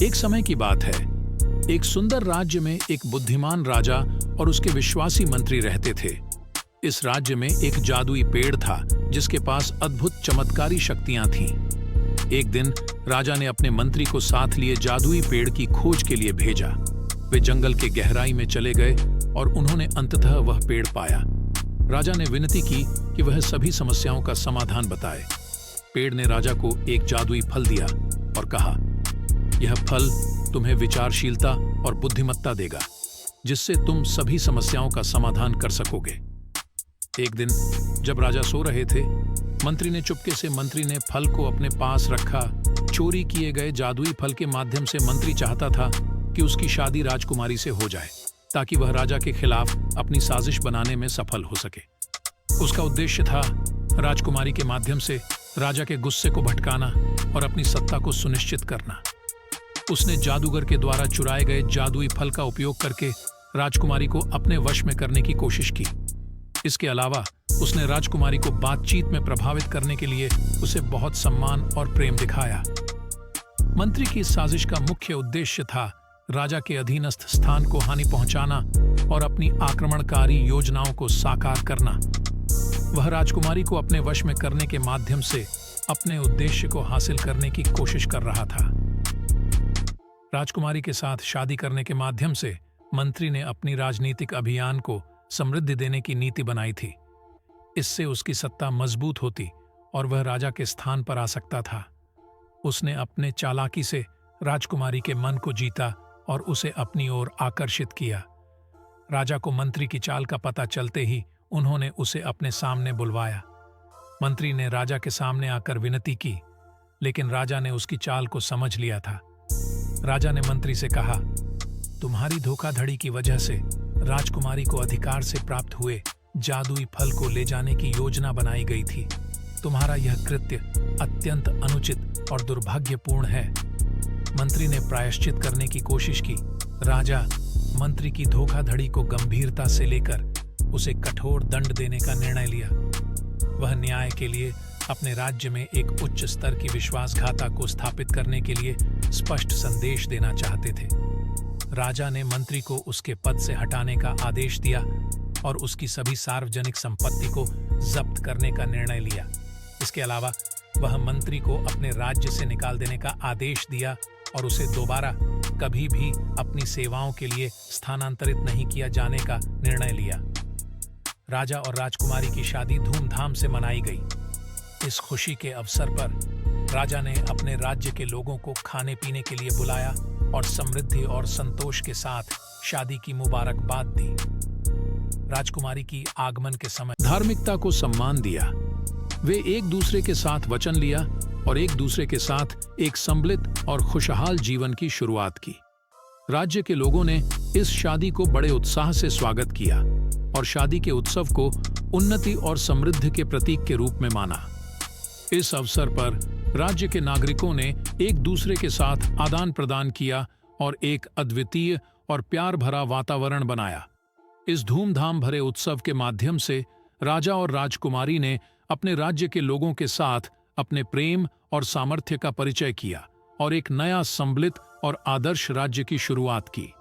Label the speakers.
Speaker 1: एक समय की बात है। एक सुंदर राज्य में एक बुद्धिमान राजा और उसके विश्वासी मंत्री रहते थे। इस राज्य में एक जादुई पेड़ था जिसके पास अद्भुत चमत्कारी शक्तियां थीं। एक दिन राजा ने अपने मंत्री को साथ लिए जादुई पेड़ की खोज के लिए भेजा। वे जंगल के गहराई में चले गए और उन्होंने अंततः वह पेड़ पाया। राजा ने विनती की कि वह सभी समस्याओं का समाधान बताए। पेड़ ने राजा को एक जादुई फल दिया और कहा, यह फल तुम्हें विचारशीलता और बुद्धिमत्ता देगा, जिससे तुम सभी समस्याओं का समाधान कर सकोगे। एक दिन जब राजा सो रहे थे, मंत्री ने फल को अपने पास रखा। चोरी किए गए जादुई फल के माध्यम से मंत्री चाहता था कि उसकी शादी राजकुमारी से हो जाए, ताकि वह राजा के खिलाफ अपनी साजिश बनाने में सफल हो सके। उसका उद्देश्य था राजकुमारी के माध्यम से राजा के गुस्से को भटकाना और अपनी सत्ता को सुनिश्चित करना। उसने जादूगर के द्वारा चुराए गए जादुई फल का उपयोग करके राजकुमारी को अपने वश में करने की कोशिश की। इसके अलावा उसने राजकुमारी को बातचीत में प्रभावित करने के लिए उसे बहुत सम्मान और प्रेम दिखाया। मंत्री की इस साजिश का मुख्य उद्देश्य था राजा के अधीनस्थ स्थान को हानि पहुंचाना और अपनी आक्रमणकारी योजनाओं को साकार करना। वह राजकुमारी को अपने वश में करने के माध्यम से अपने उद्देश्य को हासिल करने की कोशिश कर रहा था। राजकुमारी के साथ शादी करने के माध्यम से मंत्री ने अपनी राजनीतिक अभियान को समृद्धि देने की नीति बनाई थी। इससे उसकी सत्ता मजबूत होती और वह राजा के स्थान पर आ सकता था। उसने अपने चालाकी से राजकुमारी के मन को जीता और उसे अपनी ओर आकर्षित किया। राजा को मंत्री की चाल का पता चलते ही उन्होंने उसे अपने सामने बुलवाया। मंत्री ने राजा के सामने आकर विनती की, लेकिन राजा ने उसकी चाल को समझ लिया था। राजा ने मंत्री से कहा, तुम्हारी धोखाधड़ी की वजह से राजकुमारी को अधिकार से प्राप्त हुए जादुई फल को ले जाने की योजना बनाई गई थी। तुम्हारा यह कृत्य अत्यंत अनुचित और दुर्भाग्यपूर्ण है। मंत्री ने प्रायश्चित करने की कोशिश की। राजा मंत्री की धोखाधड़ी को गंभीरता से लेकर उसे कठोर दंड देने का निर्णय लिया। वह न्याय के लिए अपने राज्य में एक उच्च स्तर की विश्वासघाता को स्थापित करने के लिए स्पष्ट संदेश देना चाहते थे। राजा ने मंत्री को उसके पद से हटाने का आदेश दिया और उसकी सभी सार्वजनिक संपत्ति को जब्त करने का निर्णय लिया। इसके अलावा वह मंत्री को अपने राज्य से निकाल देने का आदेश दिया और उसे दोबारा कभी भी अपनी सेवाओं के लिए स्थानांतरित नहीं किया जाने का निर्णय लिया। राजा और राजकुमारी की शादी धूमधाम से मनाई गई। इस खुशी के अवसर पर राजा ने अपने राज्य के लोगों को खाने पीने के लिए बुलाया और समृद्धि और संतोष के साथ शादी की मुबारकबाद दी। राजकुमारी की आगमन के समय धार्मिकता को सम्मान दिया। वे एक दूसरे के साथ वचन लिया और एक दूसरे के साथ एक सम्मिलित और खुशहाल जीवन की शुरुआत की। राज्य के लोगों ने इस शादी को बड़े उत्साह से स्वागत किया और शादी के उत्सव को उन्नति और समृद्धि के प्रतीक के रूप में माना। इस अवसर पर राज्य के नागरिकों ने एक दूसरे के साथ आदान प्रदान किया और एक अद्वितीय और प्यार भरा वातावरण बनाया। इस धूमधाम भरे उत्सव के माध्यम से राजा और राजकुमारी ने अपने राज्य के लोगों के साथ अपने प्रेम और सामर्थ्य का परिचय किया और एक नया सम्मिलित और आदर्श राज्य की शुरुआत की।